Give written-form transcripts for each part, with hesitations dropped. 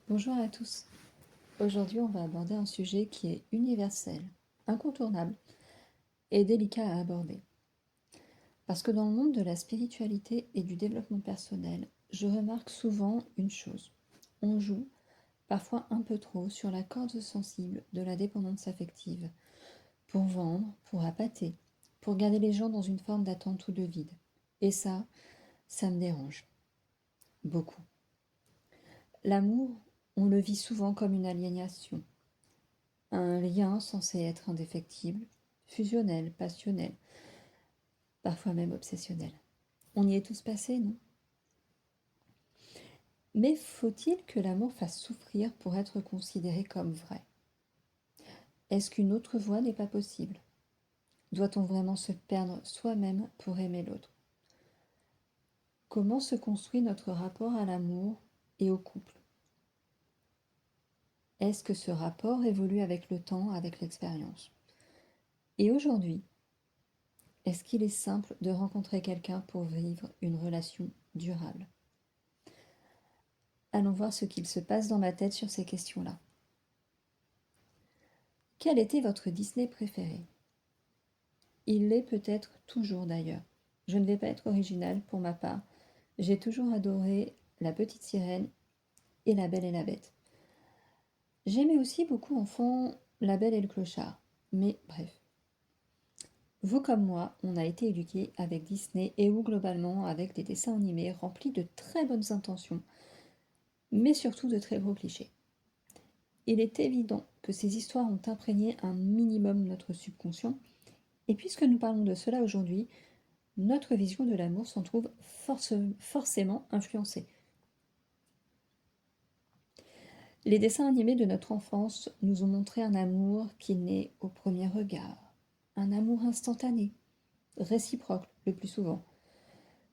Bonjour à tous. Aujourd'hui, on va aborder un sujet qui est universel, incontournable et délicat à aborder. Parce que dans le monde de la spiritualité et du développement personnel, je remarque souvent une chose. On joue, parfois un peu trop, sur la corde sensible de la dépendance affective, pour vendre, pour appâter, pour garder les gens dans une forme d'attente ou de vide. Et ça me dérange. Beaucoup. L'amour, on le vit souvent comme une aliénation. Un lien censé être indéfectible, fusionnel, passionnel, parfois même obsessionnel. On y est tous passés, non? Mais faut-il que l'amour fasse souffrir pour être considéré comme vrai? Est-ce qu'une autre voie n'est pas possible? Doit-on vraiment se perdre soi-même pour aimer l'autre? Comment se construit notre rapport à l'amour et au couple? Est-ce que ce rapport évolue avec le temps, avec l'expérience? Et aujourd'hui, est-ce qu'il est simple de rencontrer quelqu'un pour vivre une relation durable? Allons voir ce qu'il se passe dans ma tête sur ces questions-là. Quel était votre Disney préféré? Il l'est peut-être toujours d'ailleurs. Je ne vais pas être originale pour ma part. J'ai toujours adoré La Petite Sirène et La Belle et la Bête. J'aimais aussi beaucoup enfant La Belle et le Clochard. Mais bref. Vous comme moi, on a été éduqués avec Disney et ou globalement avec des dessins animés remplis de très bonnes intentions, mais surtout de très gros clichés. Il est évident que ces histoires ont imprégné un minimum notre subconscient, et puisque nous parlons de cela aujourd'hui, notre vision de l'amour s'en trouve forcément influencée. Les dessins animés de notre enfance nous ont montré un amour qui naît au premier regard, un amour instantané, réciproque le plus souvent.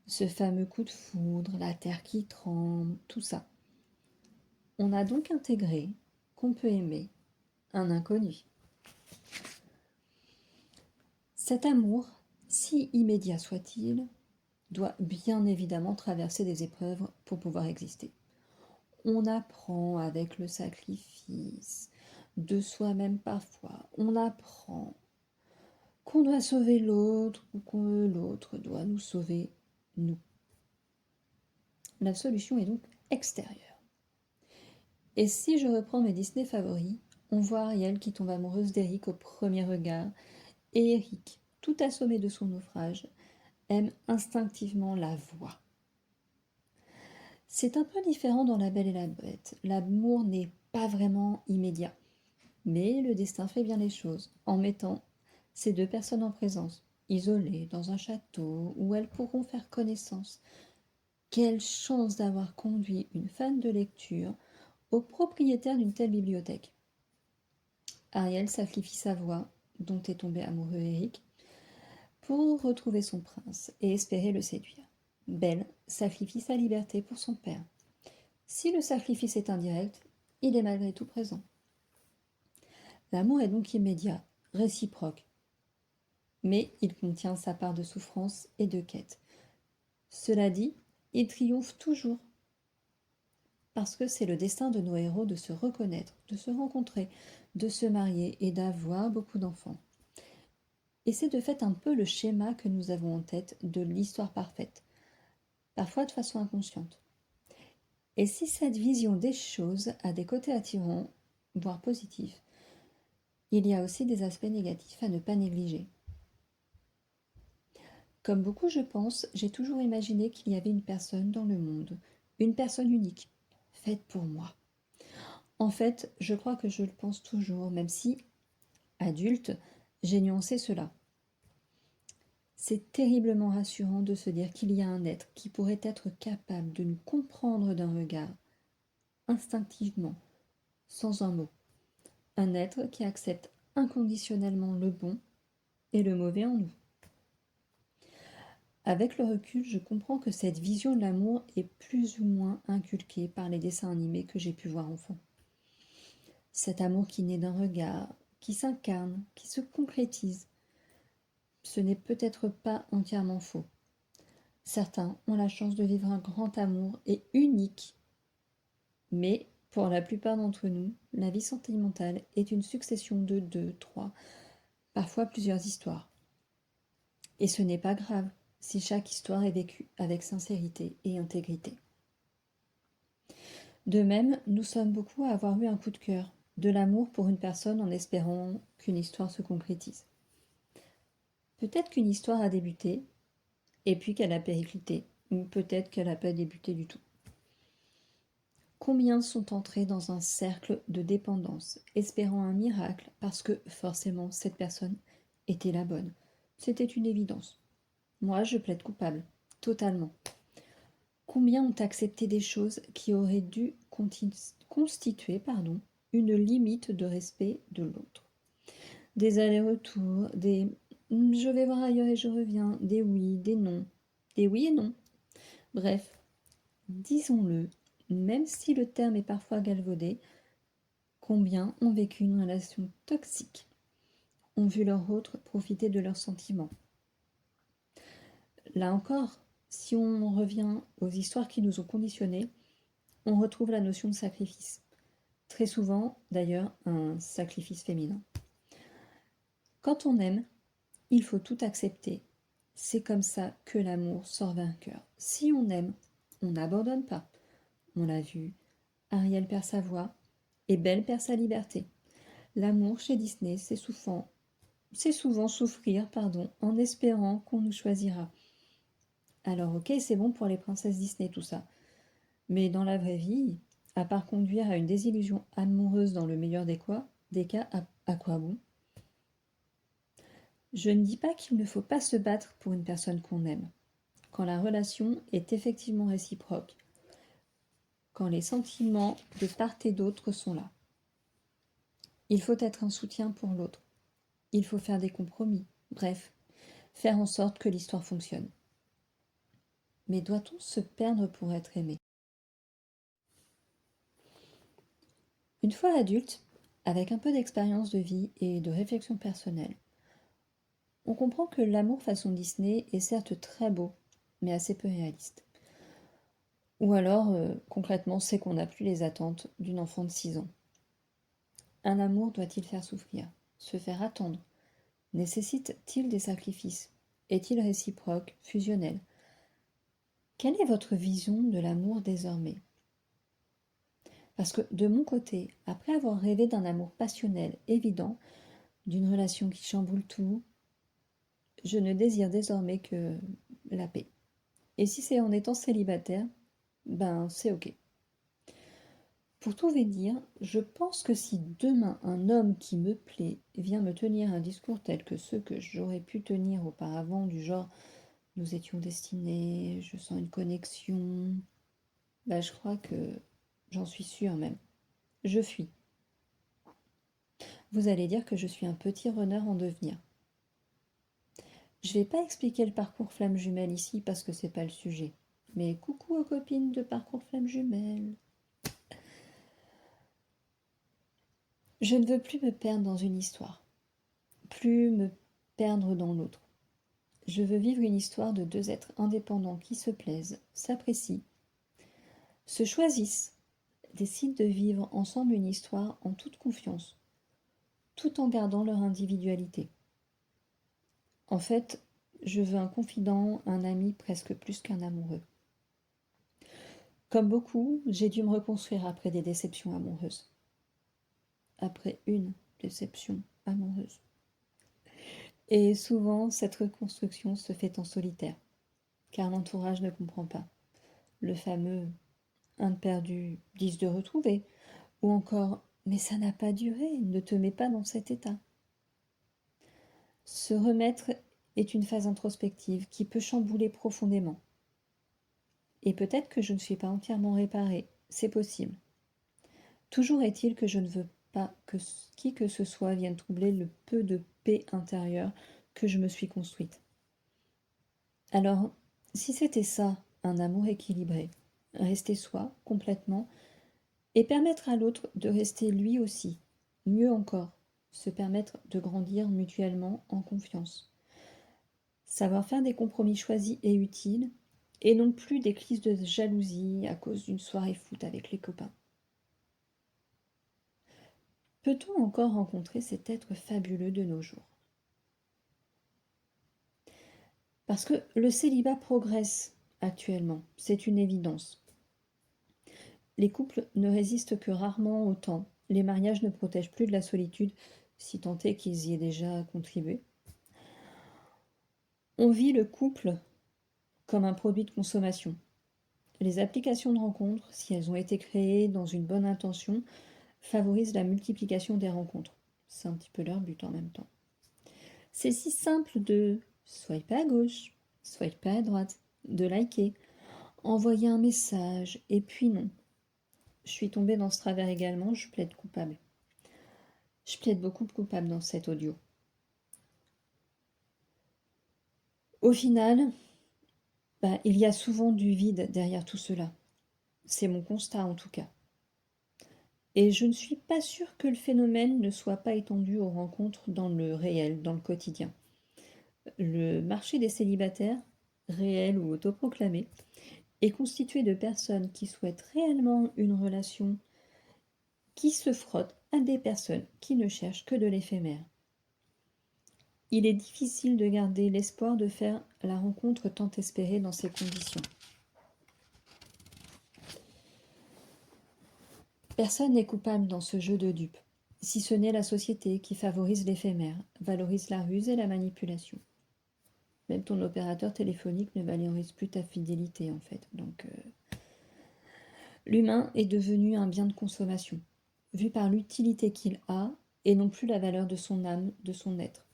Ce fameux coup de foudre, la terre qui tremble, tout ça. On a donc intégré qu'on peut aimer un inconnu. Cet amour, si immédiat soit-il, doit bien évidemment traverser des épreuves pour pouvoir exister. On apprend avec le sacrifice de soi-même parfois. On apprend qu'on doit sauver l'autre ou que l'autre doit nous sauver, nous. La solution est donc extérieure. Et si je reprends mes Disney favoris, on voit Ariel qui tombe amoureuse d'Eric au premier regard, et Eric, tout assommé de son naufrage, aime instinctivement la voix. C'est un peu différent dans La Belle et la Bête. L'amour n'est pas vraiment immédiat. Mais le destin fait bien les choses, en mettant ces deux personnes en présence, isolées dans un château où elles pourront faire connaissance. Quelle chance d'avoir conduit une fan de lecture au propriétaire d'une telle bibliothèque. Ariel sacrifie sa voix, dont est tombé amoureux Eric, pour retrouver son prince et espérer le séduire. Belle sacrifie sa liberté pour son père. Si le sacrifice est indirect, il est malgré tout présent. L'amour est donc immédiat, réciproque, mais il contient sa part de souffrance et de quête. Cela dit, il triomphe toujours, parce que c'est le destin de nos héros de se reconnaître, de se rencontrer, de se marier et d'avoir beaucoup d'enfants. Et c'est de fait un peu le schéma que nous avons en tête de l'histoire parfaite, parfois de façon inconsciente. Et si cette vision des choses a des côtés attirants, voire positifs, il y a aussi des aspects négatifs à ne pas négliger. Comme beaucoup, je pense, j'ai toujours imaginé qu'il y avait une personne dans le monde, une personne unique, faite pour moi. En fait, je crois que je le pense toujours, même si, adulte, j'ai nuancé cela. C'est terriblement rassurant de se dire qu'il y a un être qui pourrait être capable de nous comprendre d'un regard, instinctivement, sans un mot. Un être qui accepte inconditionnellement le bon et le mauvais en nous. Avec le recul, je comprends que cette vision de l'amour est plus ou moins inculquée par les dessins animés que j'ai pu voir enfant. Cet amour qui naît d'un regard, qui s'incarne, qui se concrétise. Ce n'est peut-être pas entièrement faux. Certains ont la chance de vivre un grand amour et unique, mais Pour la plupart d'entre nous, la vie sentimentale est une succession de 2, 3, parfois plusieurs histoires. Et ce n'est pas grave si chaque histoire est vécue avec sincérité et intégrité. De même, nous sommes beaucoup à avoir eu un coup de cœur, de l'amour pour une personne en espérant qu'une histoire se concrétise. Peut-être qu'une histoire a débuté, et puis qu'elle a périclité, ou peut-être qu'elle n'a pas débuté du tout. Combien sont entrés dans un cercle de dépendance, espérant un miracle parce que forcément cette personne était la bonne. C'était une évidence. Moi, je plaide coupable, totalement. Combien ont accepté des choses qui auraient dû constituer une limite de respect de l'autre. Des allers-retours, des je vais voir ailleurs et je reviens, des oui, des non, des oui et non. Bref, disons-le, même si le terme est parfois galvaudé, combien ont vécu une relation toxique, ont vu leur autre profiter de leurs sentiments. Là encore, si on revient aux histoires qui nous ont conditionnés, on retrouve la notion de sacrifice. Très souvent, d'ailleurs, un sacrifice féminin. Quand on aime, il faut tout accepter. C'est comme ça que l'amour sort vainqueur. Si on aime, on n'abandonne pas. On l'a vu, Ariel perd sa voix et Belle perd sa liberté. L'amour chez Disney, c'est souvent souffrir, en espérant qu'on nous choisira. Alors ok, c'est bon pour les princesses Disney tout ça. Mais dans la vraie vie, à part conduire à une désillusion amoureuse dans le meilleur des cas, à quoi bon? Je ne dis pas qu'il ne faut pas se battre pour une personne qu'on aime, quand la relation est effectivement réciproque, quand les sentiments de part et d'autre sont là. Il faut être un soutien pour l'autre. Il faut faire des compromis. Bref, faire en sorte que l'histoire fonctionne. Mais doit-on se perdre pour être aimé? Une fois adulte, avec un peu d'expérience de vie et de réflexion personnelle, on comprend que l'amour façon Disney est certes très beau, mais assez peu réaliste. Ou alors, concrètement, c'est qu'on n'a plus les attentes d'une enfant de 6 ans. Un amour doit-il faire souffrir, se faire attendre? Nécessite-t-il des sacrifices? Est-il réciproque, fusionnel? Quelle est votre vision de l'amour désormais? Parce que de mon côté, après avoir rêvé d'un amour passionnel, évident, d'une relation qui chamboule tout, je ne désire désormais que la paix. Et si c'est en étant célibataire, ben c'est ok. Pour tout vous dire, je pense que si demain un homme qui me plaît vient me tenir un discours tel que ceux que j'aurais pu tenir auparavant, du genre nous étions destinés, je sens une connexion, bah je crois que j'en suis sûre même. Je fuis. Vous allez dire que je suis un petit runner en devenir. Je vais pas expliquer le parcours flamme jumelle ici parce que c'est pas le sujet. Mais coucou aux copines de parcours flamme jumelle. Je ne veux plus me perdre dans une histoire, plus me perdre dans l'autre. Je veux vivre une histoire de 2 êtres indépendants qui se plaisent, s'apprécient, se choisissent, décident de vivre ensemble une histoire en toute confiance, tout en gardant leur individualité. En fait, je veux un confident, un ami presque plus qu'un amoureux. Comme beaucoup, j'ai dû me reconstruire après des déceptions amoureuses. Après une déception amoureuse. Et souvent, cette reconstruction se fait en solitaire, car l'entourage ne comprend pas. Le fameux un de perdu, 10 de retrouvé, ou encore mais ça n'a pas duré, ne te mets pas dans cet état. Se remettre est une phase introspective qui peut chambouler profondément. Et peut-être que je ne suis pas entièrement réparée, c'est possible. Toujours est-il que je ne veux pas que qui que ce soit vienne troubler le peu de paix intérieure que je me suis construite. Alors, si c'était ça, un amour équilibré, rester soi complètement et permettre à l'autre de rester lui aussi, mieux encore, se permettre de grandir mutuellement en confiance. Savoir faire des compromis choisis et utiles, et non plus des crises de jalousie à cause d'une soirée foot avec les copains. Peut-on encore rencontrer cet être fabuleux de nos jours? Parce que le célibat progresse actuellement, c'est une évidence. Les couples ne résistent que rarement au temps. Les mariages ne protègent plus de la solitude, si tant est qu'ils y aient déjà contribué. On vit le couple comme un produit de consommation. Les applications de rencontres, si elles ont été créées dans une bonne intention, favorisent la multiplication des rencontres. C'est un petit peu leur but en même temps. C'est si simple de swiper à gauche, swiper à droite, de liker, envoyer un message, et puis non. Je suis tombée dans ce travers également, je plaide coupable. Je plaide beaucoup coupable dans cet audio. Au final, il y a souvent du vide derrière tout cela. C'est mon constat en tout cas. Et je ne suis pas sûre que le phénomène ne soit pas étendu aux rencontres dans le réel, dans le quotidien. Le marché des célibataires, réel ou autoproclamé, est constitué de personnes qui souhaitent réellement une relation, qui se frottent à des personnes qui ne cherchent que de l'éphémère. Il est difficile de garder l'espoir de faire la rencontre tant espérée dans ces conditions. Personne n'est coupable dans ce jeu de dupes, si ce n'est la société qui favorise l'éphémère, valorise la ruse et la manipulation. Même ton opérateur téléphonique ne valorise plus ta fidélité en fait. Donc, l'humain est devenu un bien de consommation, vu par l'utilité qu'il a et non plus la valeur de son âme, de son être.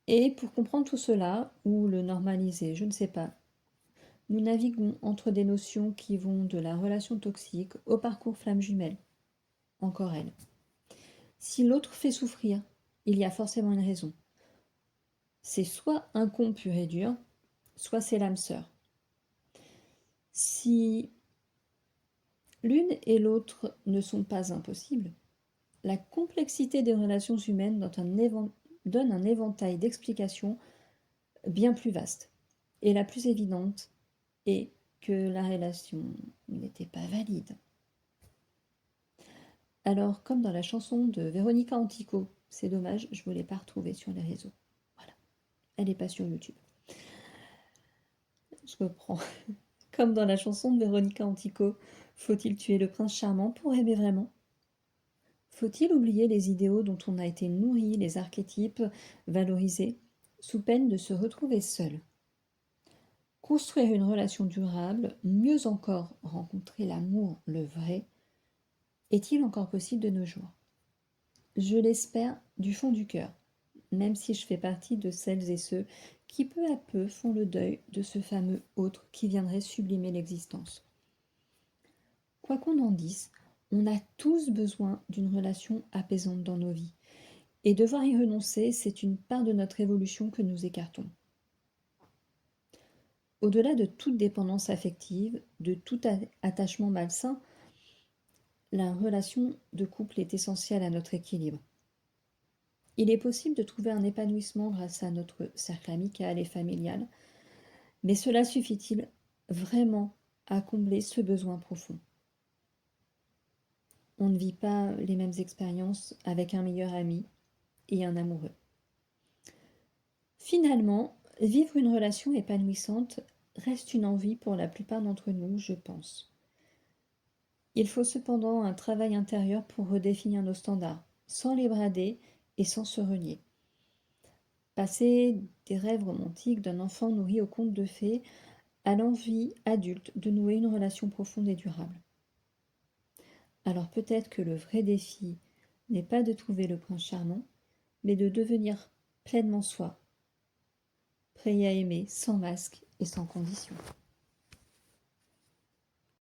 Et pour comprendre tout cela, ou le normaliser, je ne sais pas, nous naviguons entre des notions qui vont de la relation toxique au parcours flamme jumelle. Encore elle. Si l'autre fait souffrir, il y a forcément une raison. C'est soit un con pur et dur, soit c'est l'âme sœur. Si l'une et l'autre ne sont pas impossibles, la complexité des relations humaines donne un éventail d'explications bien plus vaste. Et la plus évidente est que la relation n'était pas valide. Alors, comme dans la chanson de Véronica Antico, c'est dommage, je ne l'ai pas retrouvée sur les réseaux. Voilà, elle n'est pas sur YouTube. Je reprends. Comme dans la chanson de Véronica Antico, faut-il tuer le prince charmant pour aimer vraiment? Faut-il oublier les idéaux dont on a été nourri, les archétypes valorisés, sous peine de se retrouver seul? Construire une relation durable, mieux encore rencontrer l'amour, le vrai, est-il encore possible de nos jours? Je l'espère du fond du cœur, même si je fais partie de celles et ceux qui peu à peu font le deuil de ce fameux autre qui viendrait sublimer l'existence. Quoi qu'on en dise, on a tous besoin d'une relation apaisante dans nos vies. Et devoir y renoncer, c'est une part de notre évolution que nous écartons. Au-delà de toute dépendance affective, de tout attachement malsain, la relation de couple est essentielle à notre équilibre. Il est possible de trouver un épanouissement grâce à notre cercle amical et familial, mais cela suffit-il vraiment à combler ce besoin profond? On ne vit pas les mêmes expériences avec un meilleur ami et un amoureux. Finalement, vivre une relation épanouissante reste une envie pour la plupart d'entre nous, je pense. Il faut cependant un travail intérieur pour redéfinir nos standards, sans les brader et sans se renier. Passer des rêves romantiques d'un enfant nourri au conte de fées à l'envie adulte de nouer une relation profonde et durable. Alors peut-être que le vrai défi n'est pas de trouver le prince charmant, mais de devenir pleinement soi, prêt à aimer sans masque et sans condition.